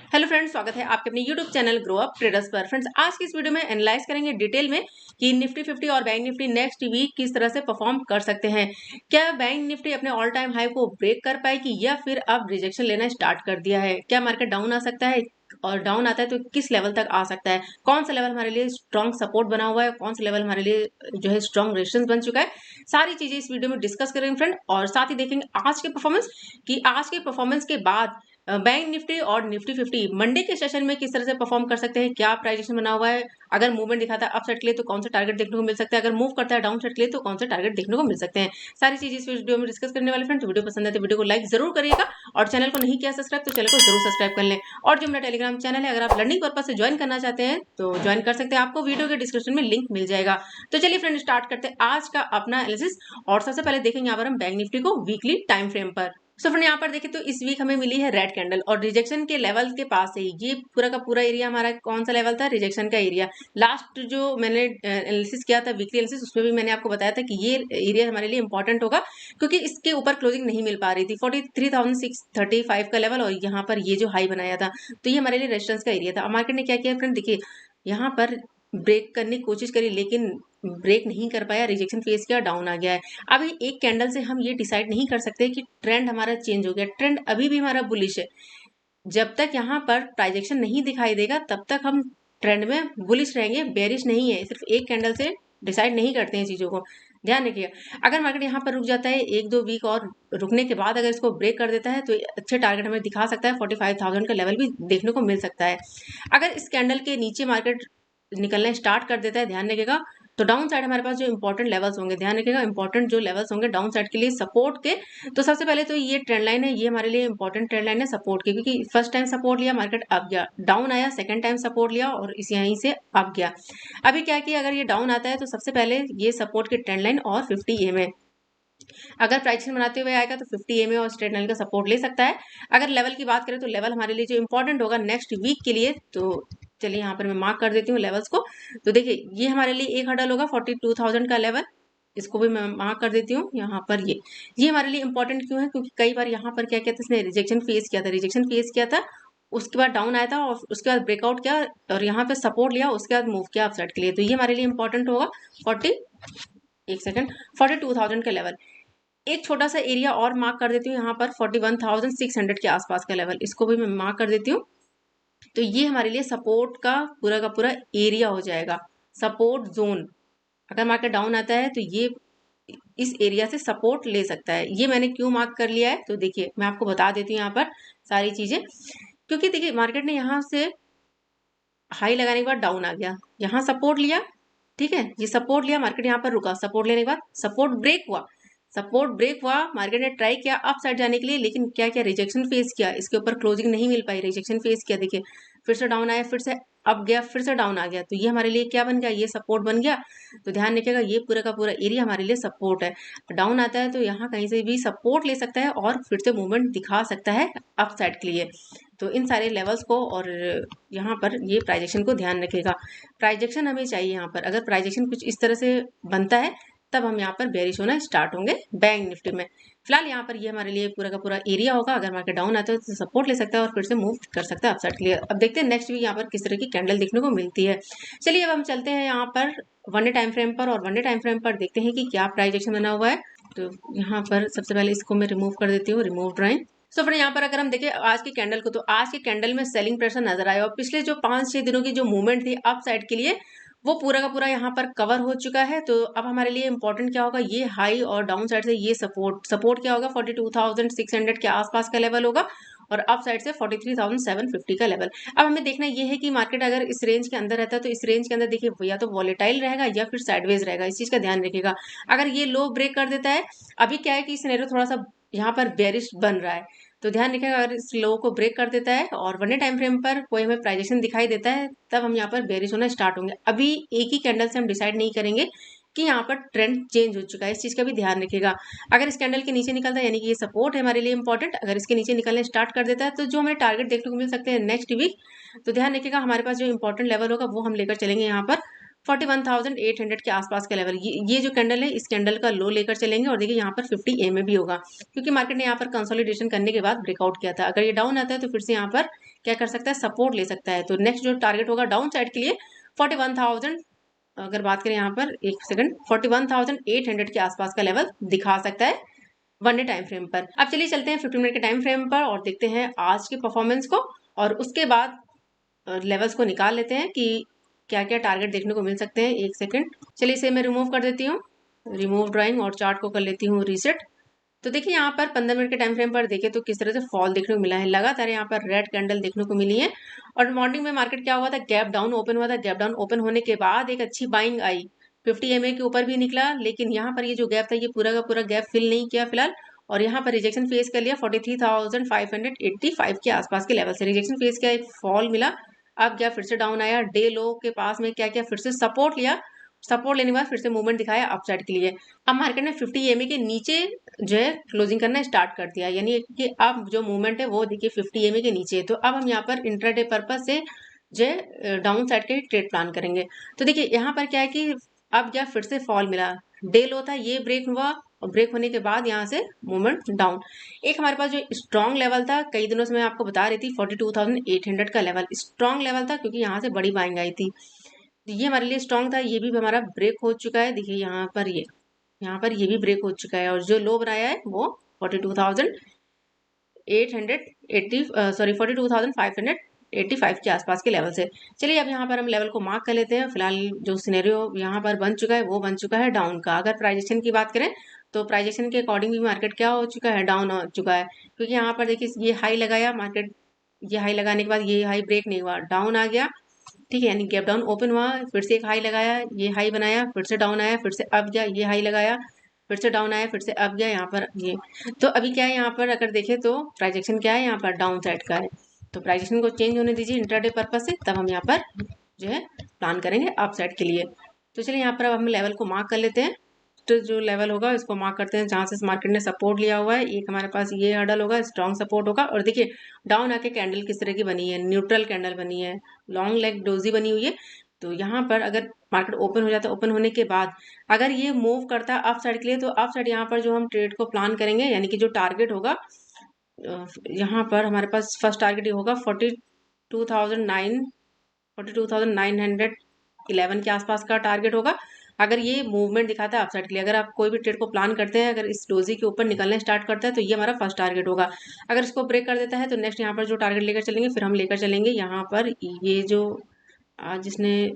Hello friends, स्वागत है आपके अपने YouTube channel grow up traders पर। फ्रेंड्स, आज की इस वीडियो में एनालाइज करेंगे डिटेल में कि निफ्टी 50 और बैंक निफ्टी नेक्स्ट वीक किस तरह से परफॉर्म कर सकते हैं। क्या बैंक निफ्टी अपने ऑल टाइम हाई को ब्रेक कर पाएगी या फिर अब रिजेक्शन लेना स्टार्ट कर दिया है? क्या मार्केट डाउन आ सकता है और डाउन आता है तो किस लेवल तक आ सकता है? कौन सा लेवल हमारे लिए स्ट्रॉन्ग सपोर्ट बना हुआ है, कौन सा लेवल हमारे लिए जो है स्ट्रॉन्ग रेजिस्टेंस बन चुका है? सारी चीजें इस वीडियो में डिस्कस करेंगे फ्रेंड, और साथ ही देखेंगे आज के परफॉर्मेंस कि आज के परफॉर्मेंस के बाद बैंक निफ्टी और निफ्टी 50 मंडे के सेशन में किस तरह से परफॉर्म कर सकते हैं, क्या प्राइजेशन बना हुआ है, अगर मूवमेंट दिखाता है अप साइड के लिए तो कौन सा टारगेट देखने को मिल सकता है, अगर मूव करता है डाउन साइड के लिए तो कौन सा टारगेट देखने को मिल सकते हैं। सारी चीजें इस वीडियो में डिस्कस करने वाले फ्रेंड। तो वीडियो पसंद है तो वीडियो को लाइक जरूर करिएगा, और चैनल को नहीं किया सब्सक्राइब तो चैनल को जरूर सब्सक्राइब कर लें। और जो मेरा टेलीग्राम चैनल है, अगर आप लर्निंग पर्पज से ज्वाइन करना चाहते हैं तो ज्वाइन कर सकते हैं, आपको वीडियो के डिस्क्रिप्शन में लिंक मिल जाएगा। तो चलिए फ्रेंड, स्टार्ट करते हैं आज का अपना एनालिसिस। और सबसे पहले देखेंगे यहाँ पर हम बैंक निफ्टी को वीकली टाइम फ्रेम पर। सो फ्रेंड, यहाँ पर देखें तो इस वीक हमें मिली है रेड कैंडल, और रिजेक्शन के लेवल के पास है ये पूरा का पूरा एरिया। हमारा कौन सा लेवल था? रिजेक्शन का एरिया। लास्ट जो मैंने एनालिसिस किया था वीकली एनालिसिस, उसमें भी मैंने आपको बताया था कि ये एरिया हमारे लिए इंपॉर्टेंट होगा, क्योंकि इसके ऊपर क्लोजिंग नहीं मिल पा रही थी। 43,635 का लेवल, और यहाँ पर ये जो हाई बनाया था तो ये हमारे लिए रेजिस्टेंस का एरिया था। मार्केट ने क्या किया फ्रेंड, देखिए यहाँ पर ब्रेक करने की कोशिश करी लेकिन ब्रेक नहीं कर पाया, रिजेक्शन फेस किया, डाउन आ गया है। अभी एक कैंडल से हम ये डिसाइड नहीं कर सकते कि ट्रेंड हमारा चेंज हो गया। ट्रेंड अभी भी हमारा बुलिश है। जब तक यहाँ पर प्राइजेक्शन नहीं दिखाई देगा तब तक हम ट्रेंड में बुलिश रहेंगे, बेरिश नहीं है। सिर्फ एक कैंडल से डिसाइड नहीं करते हैं चीजों को, ध्यान रखिएगा। अगर मार्केट यहाँ पर रुक जाता है एक दो वीक, और रुकने के बाद अगर इसको ब्रेक कर देता है तो अच्छे टारगेट हमें दिखा सकता है। 45,000 का लेवल भी देखने को मिल सकता है। अगर इस कैंडल के नीचे मार्केट निकलने स्टार्ट कर देता है, ध्यान रखिएगा, तो डाउन साइड हमारे पास जो इंपॉर्टेंट लेवल्स होंगे, ध्यान रखिएगा, इंपॉर्टेंट जो लेवल्स होंगे डाउन साइड के लिए सपोर्ट के। तो सबसे पहले तो ये ट्रेंड लाइन है, ये हमारे लिए इंपॉर्टेंट ट्रेंड लाइन है सपोर्ट की, क्योंकि फर्स्ट टाइम सपोर्ट लिया मार्केट अप गया, डाउन आया, सेकंड टाइम सपोर्ट लिया और इस यहीं से अप गया। अभी क्या किया, अगर ये डाउन आता है तो सबसे पहले ये सपोर्ट की ट्रेंड लाइन और 50 EMA, अगर प्राइसिंग बनाते हुए आएगा तो 50 EMA और स्ट्रेट लाइन का सपोर्ट ले सकता है। अगर लेवल की बात करें तो लेवल हमारे लिए जो इंपॉर्टेंट होगा नेक्स्ट वीक के लिए, तो चलिए यहाँ पर मैं मार्क कर देती हूँ लेवल्स को। तो देखिए ये हमारे लिए एक हर्डल होगा 42,000 का लेवल, इसको भी मैं मार्क कर देती हूँ यहाँ पर। ये हमारे लिए इंपॉर्टेंट क्यों है, क्योंकि कई बार यहाँ पर क्या कहते हैं, इसने रिजेक्शन फेस किया था, उसके बाद डाउन आया था और उसके बाद ब्रेकआउट किया और यहाँ पे सपोर्ट लिया, उसके बाद मूव किया अपसाइड के लिए। तो ये हमारे लिए इंपॉर्टेंट होगा 42,000 का लेवल। एक छोटा सा एरिया और मार्क कर देती हूँ यहाँ पर 41,600 के आसपास का लेवल, इसको भी मैं मार्क कर देती हूँ। तो ये हमारे लिए सपोर्ट का पूरा एरिया हो जाएगा, सपोर्ट जोन। अगर मार्केट डाउन आता है तो ये इस एरिया से सपोर्ट ले सकता है। ये मैंने क्यों मार्क कर लिया है, तो देखिए मैं आपको बता देती हूँ यहाँ पर सारी चीजें। क्योंकि देखिए मार्केट ने यहाँ से हाई लगाने के बाद डाउन आ गया, यहाँ सपोर्ट लिया, ठीक है, ये सपोर्ट लिया, मार्केट यहाँ पर रुका, सपोर्ट लेने के बाद सपोर्ट ब्रेक हुआ, मार्केट ने ट्राई किया अप साइड जाने के लिए, लेकिन क्या किया, रिजेक्शन फेस किया, इसके ऊपर क्लोजिंग नहीं मिल पाई, रिजेक्शन फेस किया। देखिए फिर से डाउन आया, फिर से अप गया, फिर से डाउन आ गया, तो ये हमारे लिए क्या बन गया, ये सपोर्ट बन गया। तो ध्यान रखिएगा ये पूरा का पूरा एरिया हमारे लिए सपोर्ट है। डाउन आता है तो यहाँ कहीं से भी सपोर्ट ले सकता है और फिर से मूवमेंट दिखा सकता है अप साइड के लिए। तो इन सारे लेवल्स को और यहाँ पर ये प्राइजेक्शन को ध्यान रखिएगा। प्राइजेक्शन हमें चाहिए यहाँ पर, अगर प्राइजेक्शन कुछ इस तरह से बनता है तब हम यहाँ पर बेरिश होना स्टार्ट होंगे बैंक निफ्टी में। फिलहाल यहाँ पर ये हमारे लिए पूरा का पूरा एरिया होगा, अगर मार्केट डाउन आता है तो सपोर्ट ले सकता है और फिर से मूव कर सकता है अपसाइड के लिए। अब देखते हैं नेक्स्ट वीक यहाँ पर किस तरह की कैंडल देखने को मिलती है। चलिए अब हम चलते हैं यहाँ पर वन डे टाइम फ्रेम पर, और वन डे टाइम फ्रेम पर देखते हैं कि क्या प्राइजेक्शन बना हुआ है। तो यहाँ पर सबसे पहले इसको मैं रिमूव कर देती हूँ, रिमूव ड्राइंग। तो फ्रेंड यहाँ पर अगर हम देखें आज की कैंडल को, तो आज की कैंडल में सेलिंग प्रेशर नजर आया, और पिछले जो 5-6 दिनों की जो मूवमेंट थी अप साइड के लिए वो पूरा का पूरा यहाँ पर कवर हो चुका है। तो अब हमारे लिए इंपॉर्टेंट क्या होगा, ये हाई और डाउन साइड से ये सपोर्ट क्या होगा, 42,600 के आसपास का लेवल होगा, और अप साइड से 43,750 का लेवल। अब हमें देखना ये है कि मार्केट अगर इस रेंज के अंदर रहता है तो इस रेंज के अंदर देखिए या तो वॉलेटाइल रहेगा या फिर साइडवेज रहेगा, इस चीज का ध्यान रखिएगा। अगर ये लो ब्रेक कर देता है, अभी क्या है कि सिनेरियो थोड़ा सा यहाँ पर बेरिश बन रहा है, तो ध्यान रखिएगा अगर इस लो को ब्रेक कर देता है और वन डे टाइम फ्रेम पर कोई हमें प्राइजेशन दिखाई देता है, तब हम यहाँ पर बेरिश होना स्टार्ट होंगे। अभी एक ही कैंडल से हम डिसाइड नहीं करेंगे कि यहाँ पर ट्रेंड चेंज हो चुका है, इस चीज का भी ध्यान रखिएगा। अगर इस कैंडल के नीचे निकलता है यानी कि ये सपोर्ट है हमारे लिए इंपॉर्टेंट, अगर इसके नीचे निकलने स्टार्ट कर देता है तो जो हमें टारगेट देखने को मिल सकते हैं नेक्स्ट वीक, तो ध्यान रखिएगा हमारे पास जो इंपॉर्टेंट लेवल होगा वो हम लेकर चलेंगे यहाँ पर 41,800 के आसपास का लेवल। ये जो कैंडल है इस कैंडल का लो लेकर चलेंगे, और देखिए यहाँ पर 50 EMA भी होगा, क्योंकि मार्केट ने यहाँ पर कंसोलिडेशन करने के बाद ब्रेकआउट किया था। अगर ये डाउन आता है तो फिर से यहाँ पर क्या कर सकता है, सपोर्ट ले सकता है। तो नेक्स्ट जो टारगेट होगा डाउन साइड के लिए 41,000, अगर बात करें यहाँ पर एक सेकंड, 41,800 के आसपास का लेवल दिखा सकता है वन डे टाइम फ्रेम पर। अब चलिए चलते हैं 15 मिनट के टाइम फ्रेम पर और देखते हैं आज की परफॉर्मेंस को, और उसके बाद लेवल्स को निकाल लेते हैं कि क्या क्या टारगेट देखने को मिल सकते हैं। एक सेकंड, चलिए इसे मैं रिमूव कर देती हूँ, रिमूव ड्राइंग, और चार्ट को कर लेती हूँ रीसेट। तो देखिए यहाँ पर 15 मिनट के टाइम फ्रेम पर देखें तो किस तरह से फॉल देखने को मिला है, लगातार यहाँ पर रेड कैंडल देखने को मिली है। और मॉर्निंग में मार्केट क्या हुआ था, गैप डाउन ओपन हुआ था, गैप डाउन ओपन होने के बाद एक अच्छी बाइंग आई, 50 EMA के ऊपर भी निकला, लेकिन यहाँ पर ये जो गैप था ये पूरा का पूरा गैप फिल नहीं किया फिलहाल, और यहाँ पर रिजेक्शन फेस कर लिया 43,585 के आसपास के लेवल से रिजेक्शन फेस किया, एक फॉल मिला। अब क्या फिर से डाउन आया, डे लो के पास में क्या किया, फिर से सपोर्ट लिया, सपोर्ट लेने के बाद फिर से मूवमेंट दिखाया अपसाइड के लिए। अब मार्केट ने 50 EMA के नीचे जो है क्लोजिंग करना स्टार्ट कर दिया, यानी कि अब जो मूवमेंट है वो देखिए 50 EMA के नीचे। तो अब हम यहाँ पर इंट्राडे पर्पज से जो है डाउन साइड के ट्रेड प्लान करेंगे। तो देखिए यहाँ पर क्या है कि अब क्या फिर से फॉल मिला, डे लो था ये ब्रेक हुआ, और ब्रेक होने के बाद यहाँ से मूवमेंट डाउन। एक हमारे पास जो स्ट्रॉन्ग लेवल था, कई दिनों से मैं आपको बता रही थी 42,800 का लेवल स्ट्रॉन्ग लेवल था, क्योंकि यहाँ से बड़ी बाइंग आई थी, ये हमारे लिए स्ट्रॉन्ग था, ये भी हमारा ब्रेक हो चुका है। देखिए यहाँ पर ये भी ब्रेक हो चुका है, और जो लो बनाया है वो 42,585 के आसपास के लेवल से। चलिए अब यहाँ पर हम लेवल को मार्क कर लेते हैं। फिलहाल जो सिनेरियो यहाँ पर बन चुका है वो बन चुका है डाउन का। अगर प्राइजेशन की बात करें तो प्राइजेशन के अकॉर्डिंग भी मार्केट क्या हो चुका है, डाउन हो चुका है, क्योंकि यहाँ पर देखिए ये हाई लगाया मार्केट, ये हाई लगाने के बाद ये हाई ब्रेक नहीं हुआ, डाउन आ गया, ठीक है, यानी गैप डाउन ओपन हुआ, फिर से एक हाई लगाया, ये हाई बनाया, फिर से डाउन आया, फिर से अब गया, ये हाई लगाया, फिर से डाउन आया, फिर से अब गया यहाँ पर ये। तो अभी क्या है यहाँ पर अगर देखें तो प्राइजेक्शन क्या है, यहाँ पर डाउन साइड का है। तो प्राइजेक्शन को चेंज होने दीजिए इंट्राडे पर्पज से, तब हम यहाँ पर जो है प्लान करेंगे अप साइड के लिए। तो चलिए यहाँ पर अब हम लेवल को मार्क कर लेते हैं। तो जो लेवल होगा इसको मार्क करते हैं जहाँ से मार्केट ने सपोर्ट लिया हुआ है। एक हमारे पास ये हर्डल होगा, स्ट्रॉन्ग सपोर्ट होगा, और देखिए डाउन आके कैंडल किस तरह की बनी है, न्यूट्रल कैंडल बनी है, लॉन्ग लेग डोजी बनी हुई है। तो यहाँ पर अगर मार्केट ओपन हो जाता है, ओपन होने के बाद अगर ये मूव करता है अप साइड के लिए, तो अप साइड यहाँ पर जो हम ट्रेड को प्लान करेंगे, यानी कि जो टारगेट होगा यहाँ पर हमारे पास फर्स्ट टारगेट होगा 42,911 के आसपास का टारगेट होगा। अगर ये मूवमेंट दिखाता है अपसाइड के लिए, अगर आप कोई भी ट्रेड को प्लान करते हैं, अगर इस डोजी के ऊपर निकलना स्टार्ट करता है तो ये हमारा फर्स्ट टारगेट होगा। अगर इसको ब्रेक कर देता है तो नेक्स्ट यहाँ पर जो टारगेट लेकर चलेंगे, फिर हम लेकर चलेंगे यहाँ पर ये जो जिसने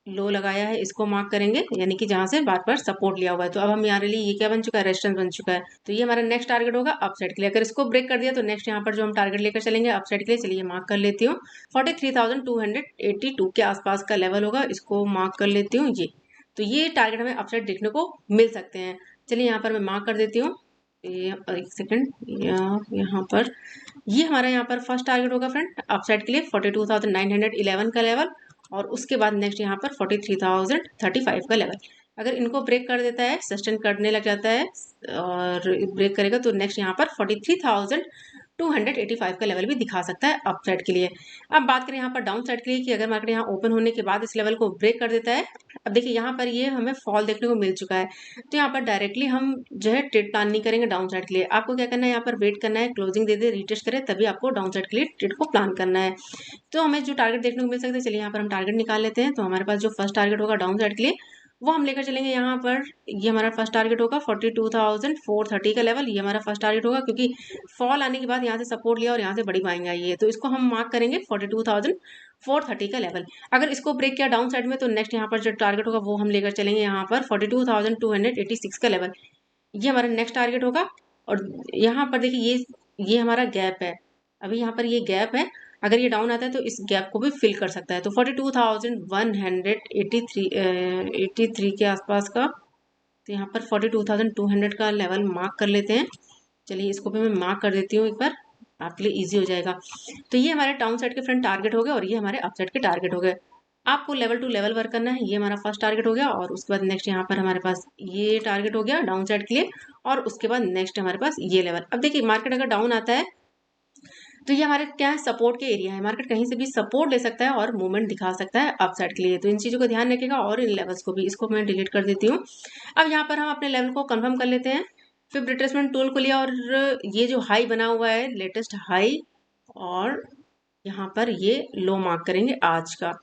लो लगाया है इसको मार्क करेंगे, यानी कि जहां से बार बार सपोर्ट लिया हुआ है। तो अब हम यहाँ लिए ये क्या बन चुका है, रेजिस्टेंस बन चुका है। तो ये हमारा नेक्स्ट टारगेट होगा अपसाइड के लिए। अगर इसको ब्रेक कर दिया तो नेक्स्ट यहाँ पर जो हम टारगेट लेकर चलेंगे अपसाइड के लिए, चलिए मार्क कर लेती हूँ, 43,282 के आसपास का लेवल होगा, इसको मार्क कर लेती हूँ ये। तो ये टारगेट हमें अपसाइड देखने को मिल सकते हैं। चलिए यहाँ पर मैं मार्क कर देती हूँ, एक सेकंड, यहाँ पर ये हमारा यहाँ पर फर्स्ट टारगेट होगा फ्रेंड अपसाइड के लिए 42,911 का लेवल, और उसके बाद नेक्स्ट यहाँ पर 43,035 का लेवल। अगर इनको ब्रेक कर देता है, सस्टेन करने लग जाता है और ब्रेक करेगा, तो नेक्स्ट यहाँ पर 43,285 का लेवल भी दिखा सकता है अप साइड के लिए। अब बात करें यहाँ पर डाउन साइड के लिए कि अगर मार्केट यहाँ ओपन होने के बाद इस लेवल को ब्रेक कर देता है, अब देखिए यहाँ पर ये हमें फॉल देखने को मिल चुका है, तो यहाँ पर डायरेक्टली हम जो है ट्रेड प्लान नहीं करेंगे डाउन साइड के लिए। आपको क्या करना है, यहाँ पर वेट करना है, क्लोजिंग दे दे, रिटेस्ट करे, तभी आपको डाउन साइड के लिए ट्रेड को प्लान करना है। तो हमें जो टारगेट देखने को मिल सकते हैं, चलिए यहाँ पर हम टारगेट निकाल लेते हैं। तो हमारे पास जो फर्स्ट टारगेट होगा डाउन साइड के लिए वो हम लेकर चलेंगे यहाँ पर, ये हमारा फर्स्ट टारगेट होगा 42,430 का लेवल, ये हमारा फर्स्ट टारगेट होगा, क्योंकि फॉल आने के बाद यहाँ से सपोर्ट लिया और यहाँ से बड़ी बाइंग आई है, तो इसको हम मार्क करेंगे 42,430 का लेवल। अगर इसको ब्रेक किया डाउन साइड में तो नेक्स्ट यहाँ पर जो टारगेट होगा वो हम लेकर चलेंगे यहाँ पर 42,286 का लेवल, ये हमारा नेक्स्ट टारगेट होगा। और यहाँ पर देखिए ये हमारा गैप है, अभी यहाँ पर ये गैप है, अगर ये डाउन आता है तो इस गैप को भी फिल कर सकता है। तो 42,183 के आसपास का, तो यहाँ पर 42,200 का लेवल मार्क कर लेते हैं। चलिए इसको भी मैं मार्क कर देती हूँ एक बार, आपके लिए इजी हो जाएगा। तो ये हमारे डाउन साइड के फ्रंट टारगेट हो गए और ये हमारे अप साइड के टारगेट हो गए। आपको लेवल टू लेवल वर्क करना है, ये हमारा फर्स्ट टारगेट हो गया, और उसके बाद नेक्स्ट यहाँ पर हमारे पास ये टारगेट हो गया डाउन साइड के लिए, और उसके बाद नेक्स्ट हमारे पास ये लेवल। अब देखिए मार्केट अगर डाउन आता है तो ये हमारे क्या है, सपोर्ट के एरिया है, मार्केट कहीं से भी सपोर्ट ले सकता है और मूवमेंट दिखा सकता है अप साइड के लिए। तो इन चीजों का ध्यान रखिएगा, और इन लेवल्स को भी, इसको मैं डिलीट कर देती हूँ। अब यहाँ पर हम अपने लेवल को कंफर्म कर लेते हैं। फिर रिट्रेसमेंट टूल को लिया और ये जो हाई बना हुआ है लेटेस्ट हाई और यहाँ पर ये लो मार्क करेंगे आज का।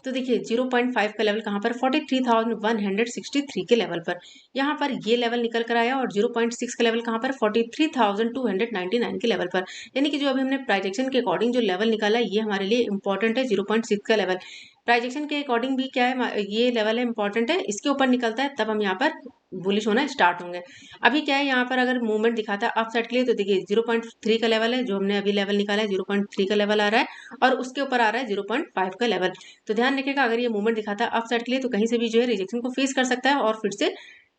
तो देखिए 0.5 का लेवल कहाँ पर 43,163 के लेवल पर, यहाँ पर ये लेवल निकल कर आया। और 0.6 का लेवल कहाँ पर 43,299 के लेवल पर, यानी कि जो अभी हमने प्राइजेक्शन के अकॉर्डिंग जो लेवल निकाला है ये हमारे लिए इंपॉर्टेंट है। 0.6 का लेवल प्राइजेक्शन के अकॉर्डिंग भी क्या है, ये लेवल है इंपॉर्टेंट है, इसके ऊपर निकलता है तब हम यहाँ पर बुलिश होना स्टार्ट होंगे। अभी क्या है यहाँ पर अगर मूवमेंट दिखाता है अप साइड के लिए, तो देखिए 0.3 का लेवल है जो हमने अभी लेवल निकाला है, 0.3 का लेवल आ रहा है और उसके ऊपर आ रहा है 0.5 का लेवल। तो ध्यान रखिएगा अगर ये मूवमेंट दिखाता है अप साइड के लिए तो कहीं से भी जो है रिजेक्शन को फेस कर सकता है और फिर से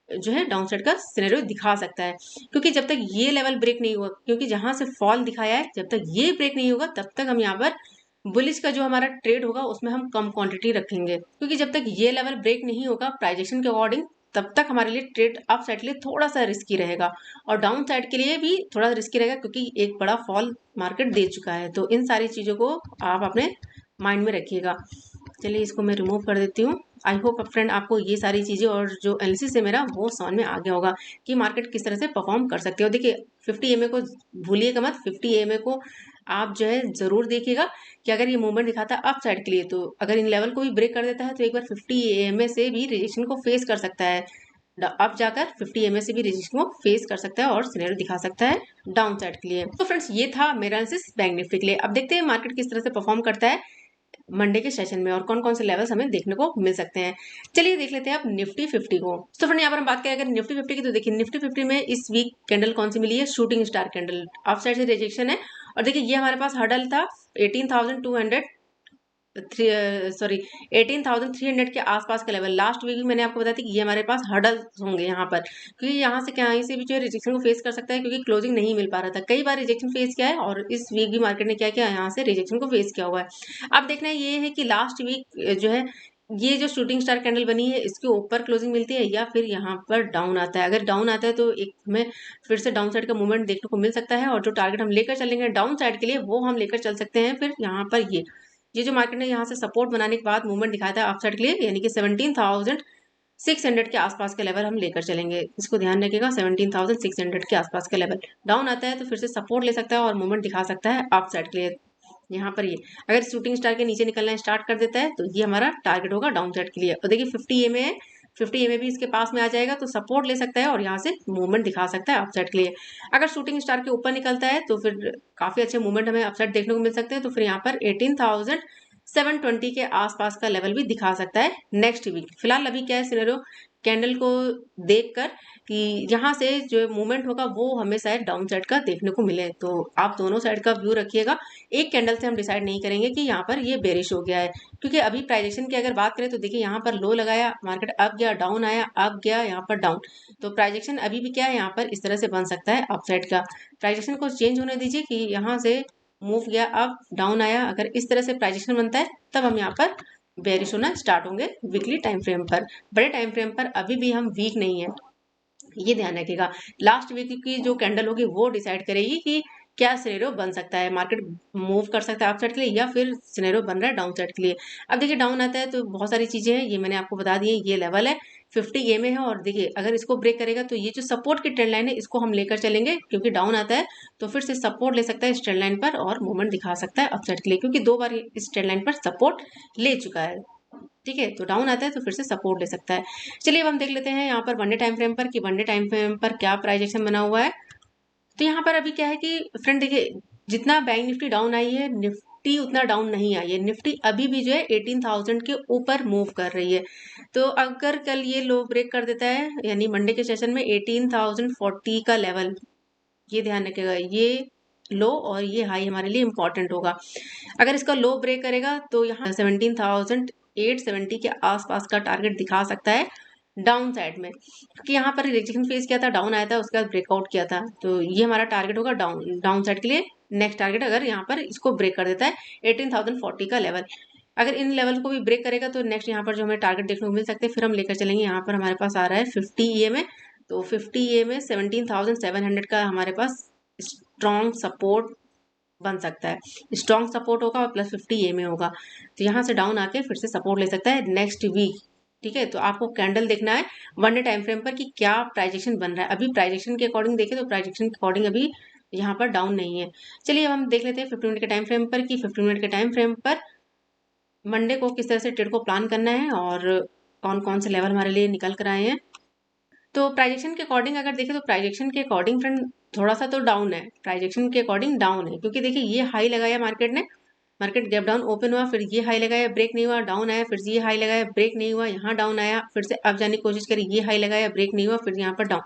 जो है डाउन साइड का सिनेरियो दिखा सकता है। क्योंकि जब तक ये लेवल ब्रेक नहीं हुआ, क्योंकि जहां से फॉल दिखाया है जब तक ये ब्रेक नहीं होगा तब तक हम यहाँ पर बुलिश का जो हमारा ट्रेड होगा उसमें हम कम क्वांटिटी रखेंगे। क्योंकि जब तक ये लेवल ब्रेक नहीं होगा प्राइजेक्शन के अकॉर्डिंग तब तक हमारे लिए ट्रेड अप साइड के लिए थोड़ा सा रिस्की रहेगा और डाउन साइड के लिए भी थोड़ा रिस्की रहेगा, क्योंकि एक बड़ा फॉल मार्केट दे चुका है। तो इन सारी चीजों को आप अपने माइंड में रखिएगा। चलिए इसको मैं रिमूव कर देती हूँ। आई होप फ्रेंड आपको ये सारी चीज़ें और जो एनालिसिस है मेरा वो समझ में आ गया होगा कि मार्केट किस तरह से परफॉर्म कर सकते हो। देखिए 50 EMA को भूलिएगा मत, 50 EMA को आप जो है ज़रूर देखिएगा कि अगर ये मूवमेंट दिखाता है अप साइड के लिए तो अगर इन लेवल को भी ब्रेक कर देता है तो एक बार 50 EMA से भी रिजेक्शन को फेस कर सकता है। अब जाकर 50 EMA से भी रिजेक्शन को फेस कर सकता है और सिनेरियो दिखा सकता है डाउन साइड के लिए। तो फ्रेंड्स ये था मेरा एनालिसिस बैंक निफ्टी के लिए। अब देखते हैं मार्केट किस तरह से परफॉर्म करता है मंडे के सेशन में और कौन कौन से लेवल्स हमें देखने को मिल सकते हैं। चलिए देख लेते हैं अब निफ्टी 50 को। तो फ्रेंड यहाँ पर हम बात करें अगर निफ्टी 50 की तो देखिए निफ्टी 50 में इस वीक कैंडल कौन सी मिली है, shooting star candle, up side से रिजेक्शन है। और देखिए ये हमारे पास हर्डल था 18,300 के आसपास का लेवल। लास्ट वीक भी मैंने आपको बताया था कि ये हमारे पास हर्डल होंगे यहाँ पर, क्योंकि यहाँ से कहीं से भी जो है रिजेक्शन को फेस कर सकता है, क्योंकि क्लोजिंग नहीं मिल पा रहा था। कई बार रिजेक्शन फेस किया है और इस वीक भी मार्केट ने क्या किया, यहाँ से रिजेक्शन को फेस किया हुआ है। अब देखना ये है कि लास्ट वीक जो है ये जो शूटिंग स्टार कैंडल बनी है इसके ऊपर क्लोजिंग मिलती है या फिर यहाँ पर डाउन आता है। अगर डाउन आता है तो एक हमें फिर से डाउन साइड का मूवमेंट देखने को मिल सकता है और जो टारगेट हम लेकर चलेंगे डाउन साइड के लिए वो हम लेकर चल सकते हैं। फिर यहाँ पर ये जो मार्केट ने यहाँ से सपोर्ट बनाने के बाद मूवमेंट दिखाया था अपसाइड के लिए, यानी कि 17,600 के आसपास का लेवल हम लेकर चलेंगे। इसको ध्यान रखिएगा 17,600 के आसपास का लेवल डाउन आता है तो फिर से सपोर्ट ले सकता है और मूवमेंट दिखा सकता है अपसाइड के लिए। यहाँ पर ये अगर शूटिंग स्टार के नीचे निकलना स्टार्ट कर देता है तो ये हमारा टारगेट होगा डाउन साइड के लिए। और देखिए 50 EMA है, 50 EMA भी इसके पास में आ जाएगा तो सपोर्ट ले सकता है और यहाँ से मूवमेंट दिखा सकता है अपसाइड के लिए। अगर शूटिंग स्टार के ऊपर निकलता है तो फिर काफी अच्छे मूवमेंट हमें अपसाइड देखने को मिल सकते हैं। तो फिर यहाँ पर 18,720 के आसपास का लेवल भी दिखा सकता है नेक्स्ट वीक। फिलहाल अभी क्या है सिनेरियो, कैंडल को देखकर कि यहाँ से जो मूवमेंट होगा वो हमें शायद डाउन साइड का देखने को मिले। तो आप दोनों साइड का व्यू रखिएगा, एक कैंडल से हम डिसाइड नहीं करेंगे कि यहाँ पर ये बेरिश हो गया है। क्योंकि अभी प्राइजेक्शन की अगर बात करें तो देखिए यहाँ पर लो लगाया, मार्केट अप गया, डाउन आया, अप गया, यहाँ पर डाउन। तो प्राइजेक्शन अभी भी क्या है यहाँ पर इस तरह से बन सकता है अपसाइड का। प्राइजेक्शन को चेंज होने दीजिए कि यहाँ से मूव गया, अप डाउन आया, अगर इस तरह से प्राइजेक्शन बनता है तब हम यहाँ पर बेरिश होना स्टार्ट होंगे वीकली टाइम फ्रेम पर। बड़े टाइम फ्रेम पर अभी भी हम वीक नहीं है, ये ध्यान रखिएगा। लास्ट वीक की जो कैंडल होगी वो डिसाइड करेगी कि क्या सिनेरियो बन सकता है, मार्केट मूव कर सकता है अप साइड के लिए या फिर सिनेरियो बन रहा है डाउन साइड के लिए। अब देखिए डाउन आता है तो बहुत सारी चीजें हैं, ये मैंने आपको बता दी है। ये लेवल है 50 EMA है और देखिए अगर इसको ब्रेक करेगा तो ये जो सपोर्ट की ट्रेंड लाइन है इसको हम लेकर चलेंगे, क्योंकि डाउन आता है तो फिर से सपोर्ट ले सकता है इस ट्रेंड लाइन पर और मूवमेंट दिखा सकता है अपसाइड के लिए, क्योंकि 2 बार इस ट्रेंड लाइन पर सपोर्ट ले चुका है। ठीक है, तो डाउन आता है तो फिर से सपोर्ट ले सकता है। चलिए अब हम देख लेते हैं यहाँ पर वनडे टाइम फ्रेम पर कि वनडे टाइम फ्रेम पर क्या प्राइस एक्शन बना हुआ है। तो यहाँ पर अभी क्या है कि फ्रेंड देखिए जितना बैंक निफ्टी डाउन आई है निफ्टी उतना डाउन नहीं आई है। निफ्टी अभी भी जो है 18,000 के ऊपर मूव कर रही है। तो अगर कल ये लो ब्रेक कर देता है यानी मंडे के सेशन में 18,040 का लेवल, ये ध्यान रखिएगा, ये लो और ये हाई हमारे लिए इंपॉर्टेंट होगा। अगर इसका लो ब्रेक करेगा तो यहाँ 17,870 के आसपास का टारगेट दिखा सकता है डाउन साइड में, क्योंकि यहाँ पर रिजेक्शन फेस किया था, डाउन आया था, उसके बाद ब्रेकआउट किया था। तो ये हमारा टारगेट होगा डाउन साइड के लिए। नेक्स्ट टारगेट अगर यहाँ पर इसको ब्रेक कर देता है 18,040 का लेवल, अगर इन लेवल को भी ब्रेक करेगा तो नेक्स्ट यहाँ पर जो हमें टारगेट देखने को मिल सकते हैं फिर हम लेकर चलेंगे। यहाँ पर हमारे पास आ रहा है 50 EMA, तो 50 EMA 17,700 का हमारे पास स्ट्रॉन्ग सपोर्ट बन सकता है। स्ट्रॉन्ग सपोर्ट होगा और प्लस 50 EMA होगा, तो यहाँ से डाउन आके फिर से सपोर्ट ले सकता है नेक्स्ट वीक। ठीक है, तो आपको कैंडल देखना है वन डे टाइम फ्रेम पर कि क्या प्राइजेक्शन बन रहा है। अभी प्राइजेक्शन के अकॉर्डिंग देखें तो प्राइजेक्शन के अकॉर्डिंग अभी यहाँ पर डाउन नहीं है। चलिए अब हम देख लेते हैं 15 मिनट के टाइम फ्रेम पर कि 15 मिनट के टाइम फ्रेम पर मंडे को किस तरह से ट्रेड को प्लान करना है और कौन कौन से लेवल हमारे लिए निकल कर आए हैं। तो प्राइजेक्शन के अकॉर्डिंग अगर देखें तो प्राइजेक्शन के अकॉर्डिंग फ्रेंड थोड़ा सा तो डाउन है, प्राइजेक्शन के अकॉर्डिंग डाउन है, क्योंकि देखिए ये हाई लगाया मार्केट ने, मार्केट गैप डाउन ओपन हुआ, फिर ये हाई लगाया ब्रेक नहीं हुआ, डाउन आया, फिर ये हाई लगाया ब्रेक नहीं हुआ, यहाँ डाउन आया, फिर से अब जाने की कोशिश करी, ये हाई लगाया ब्रेक नहीं हुआ, फिर यहाँ पर डाउन।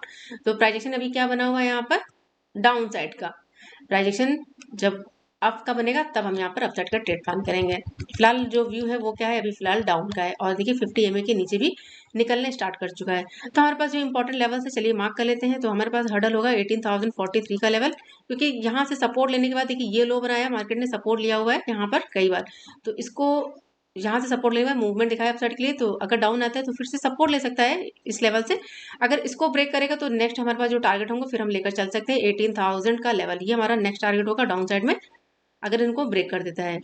तो प्राइजेक्शन अभी क्या बना हुआ है यहाँ पर, डाउन साइड का। प्राइजेक्शन जब अप का बनेगा तब हम यहाँ पर अपसाइड का ट्रेड प्लान करेंगे। फिलहाल जो व्यू है वो क्या है, अभी फिलहाल डाउन का है और देखिए 50 EMA के नीचे भी निकलने स्टार्ट कर चुका है। तो हमारे पास जो इंपॉर्टेंट लेवल है चलिए मार्क कर लेते हैं। तो हमारे पास हर्डल होगा 18,043 का लेवल, क्योंकि यहाँ से सपोर्ट लेने के बाद देखिए ये लो बनाया, मार्केट ने सपोर्ट लिया हुआ है यहाँ पर कई बार, तो इसको यहाँ से सपोर्ट लेने के बाद मूवमेंट दिखाया अपसाइड के लिए, तो अगर डाउन आता है तो फिर से सपोर्ट ले सकता है इस लेवल से। अगर इसको ब्रेक करेगा तो नेक्स्ट हमारे पास जो टारगेट होंगे फिर हम लेकर चल सकते हैं 18,000 का लेवल, ये हमारा नेक्स्ट टारगेट होगा डाउन साइड में अगर इनको ब्रेक कर देता है।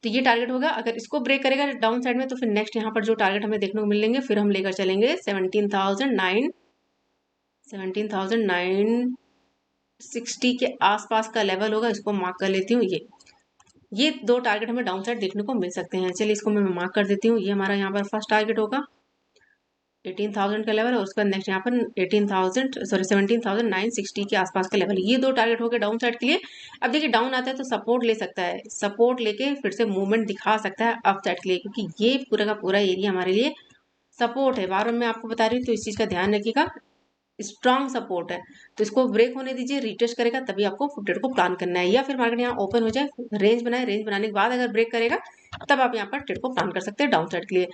तो ये टारगेट होगा, अगर इसको ब्रेक करेगा डाउन साइड में तो फिर नेक्स्ट यहाँ पर जो टारगेट हमें देखने को मिलेंगे फिर हम लेकर चलेंगे 17,960 के आसपास का लेवल होगा, इसको मार्क कर लेती हूँ। ये दो टारगेट हमें डाउन साइड देखने को मिल सकते हैं। चलिए इसको मैं मार्क कर देती हूँ, ये हमारा यहाँ पर फर्स्ट टारगेट होगा 18,000 का लेवल और उसके बाद नेक्स्ट यहाँ पर 17,960 के आसपास का लेवल, ये दो टारगेट हो गए डाउन साइड के लिए। अब देखिए डाउन आता है तो सपोर्ट ले सकता है, सपोर्ट लेके फिर से मूवमेंट दिखा सकता है अप साइड के लिए, क्योंकि ये पूरा का पूरा एरिया हमारे लिए सपोर्ट है। बार बार मैं आपको बता रही हूँ तो इस चीज का ध्यान रखिएगा, स्ट्रॉन्ग सपोर्ट है। तो इसको ब्रेक होने दीजिए, रिटेस्ट करेगा तभी आपको ट्रेड को प्लान करना है, या फिर मार्केट यहाँ ओपन हो जाए, रेंज बनाए, रेंज बनाने के बाद अगर ब्रेक करेगा तब आप यहाँ पर ट्रेड को प्लान कर सकते हैं डाउन साइड के लिए।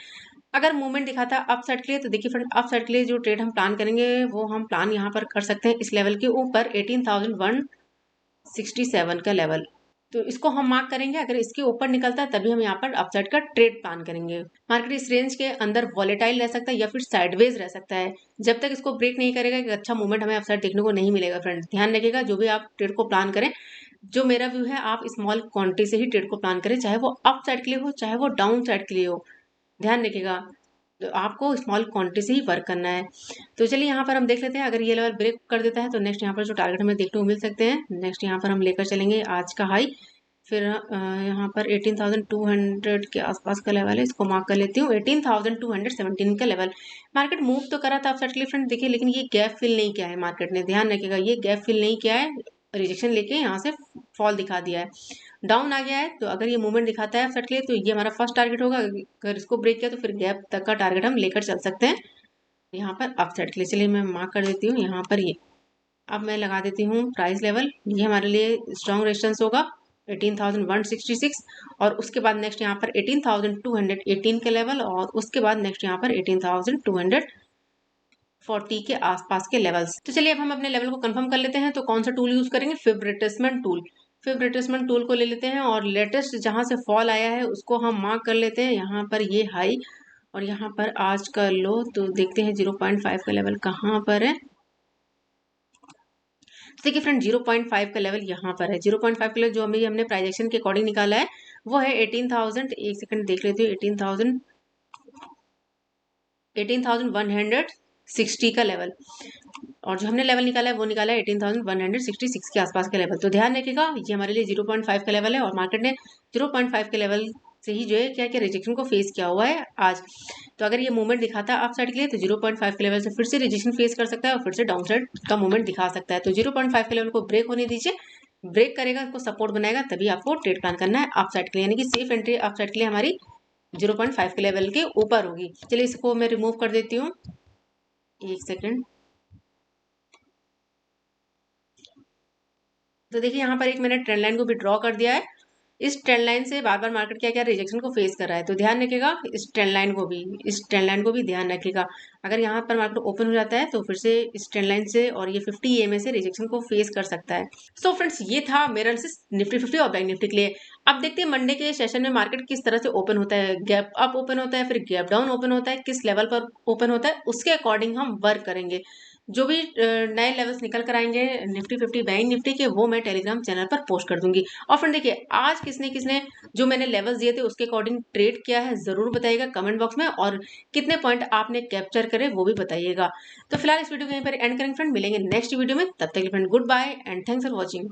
अगर मूवमेंट दिखाता है अप साइड के लिए तो देखिए फ्रेंड अप साइड के लिए जो ट्रेड हम प्लान करेंगे वो हम प्लान यहाँ पर कर सकते हैं इस लेवल के ऊपर 18,167 का लेवल। तो इसको हम मार्क करेंगे, अगर इसके ऊपर निकलता है तभी हम यहाँ पर अपसाइड का ट्रेड प्लान करेंगे। मार्केट इस रेंज के अंदर वॉलेटाइल रह सकता है या फिर साइडवेज रह सकता है, जब तक इसको ब्रेक नहीं करेगा एक अच्छा मूवमेंट हमें अपसाइड देखने को नहीं मिलेगा। फ्रेंड्स ध्यान रखिएगा जो भी आप ट्रेड को प्लान करें, जो मेरा व्यू है आप स्मॉल क्वांटिटी से ही ट्रेड को प्लान करें, चाहे वो अप साइड के लिए हो चाहे वो डाउन साइड के लिए हो, ध्यान रखिएगा। तो आपको स्मॉल क्वांटिटी से ही वर्क करना है। तो चलिए यहाँ पर हम देख लेते हैं, अगर ये लेवल ब्रेक कर देता है तो नेक्स्ट यहाँ पर जो टारगेट हमें देखने को मिल सकते हैं, नेक्स्ट यहाँ पर हम लेकर चलेंगे आज का हाई, फिर यहाँ पर 18,200 के आसपास का लेवल है, इसको मार्क कर लेती हूँ 18,217 का लेवल। मार्केट मूव तो करा था अपसाइड के लिए फ्रेंड देखिए, लेकिन ये गैप फिल नहीं किया है मार्केट ने, ध्यान रखिएगा ये गैप फिल नहीं किया है, रिजेक्शन लेके यहाँ से फॉल दिखा दिया है, डाउन आ गया है। तो अगर ये मूवमेंट दिखाता है अपसाइड के लिए तो ये हमारा फर्स्ट टारगेट होगा, अगर इसको ब्रेक किया तो फिर गैप तक का टारगेट हम लेकर चल सकते हैं यहाँ पर अपसाइड के लिए। चलिए मैं मार्क कर देती हूँ यहाँ पर, ये अब मैं लगा देती हूँ प्राइस लेवल, ये हमारे लिए स्ट्रॉन्ग रेजिस्टेंस होगा 18,166 और उसके बाद नेक्स्ट यहाँ पर 18,218 के लेवल और उसके बाद नेक्स्ट यहाँ पर 18,240 के आसपास के लेवल्स। तो चलिए अब हम अपने लेवल को कंफर्म कर लेते हैं। तो कौन सा टूल यूज करेंगे, fib retracement tool. Fib retracement tool को ले लेते हैं और लेटेस्ट जहां से फॉल आया है उसको हम मार्क कर लेते हैं, यहाँ पर ये हाई और यहाँ पर आज का लो। तो देखते हैं 0.5 का लेवल कहाँ पर है। देखिए फ्रेंड 0.5 का लेवल यहाँ पर है, 0.5 का लेवल जो हमने प्राइजेक्शन के अकॉर्डिंग निकाला है वो है 18,000, एक सेकंड देख लेते हैं, 18,160 का लेवल, और जो हमने लेवल निकाला है वो निकाला है 18,166 के आसपास का लेवल। तो ध्यान रखिएगा ये हमारे लिए 0.5 का लेवल है और मार्केट ने 0.5 के लेवल से ही जो है क्या क्या रिजेक्शन को फेस किया हुआ है आज। तो अगर ये मूवमेंट दिखाता है अप साइड के लिए तो 0.5 के लेवल से फिर से रिजेक्शन फेस कर सकता है और फिर से डाउन साइड का मूवमेंट दिखा सकता है। तो 0.5 के लेवल को ब्रेक होने दीजिए, ब्रेक करेगा उसको सपोर्ट बनाएगा तभी आपको ट्रेड प्लान करना है अप साइड के लिए, यानी कि सेफ एंट्री अप साइड के लिए हमारी 0.5 के लेवल के ऊपर होगी। चलिए इसको मैं रिमूव कर देती हूँ, एक सेकेंड। तो देखिए यहाँ पर एक मैंने ट्रेंड लाइन को भी ड्रॉ कर दिया है, इस ट्रेंड लाइन से बार बार मार्केट क्या क्या रिजेक्शन को फेस कर रहा है, तो ध्यान रखिएगा इस ट्रेंड लाइन को भी ध्यान रखिएगा। अगर यहाँ पर मार्केट ओपन हो जाता है तो फिर से इस ट्रेंड लाइन से और ये 50 EMA से रिजेक्शन को फेस कर सकता है। सो फ्रेंड्स ये था मेरा एनालिसिस निफ्टी 50 और बैंक निफ्टी के लिए। अब देखते हैं मंडे के सेशन में मार्केट किस तरह से ओपन होता है, गैप अप ओपन होता है फिर गैप डाउन ओपन होता है, किस लेवल पर ओपन होता है, उसके अकॉर्डिंग हम वर्क करेंगे। जो भी नए लेवल्स निकल कर आएंगे निफ्टी 50 बैंक निफ्टी के, वो मैं टेलीग्राम चैनल पर पोस्ट कर दूंगी। और फ्रेंड देखिए, आज किसने किसने जो मैंने लेवल्स दिए थे उसके अकॉर्डिंग ट्रेड किया है जरूर बताइएगा कमेंट बॉक्स में, और कितने पॉइंट आपने कैप्चर करे वो भी बताइएगा। तो फिलहाल इस वीडियो को यहीं पर एंड करेंगे फ्रेंड, मिलेंगे नेक्स्ट वीडियो में, तब तक के लिए friend goodbye and thanks for watching.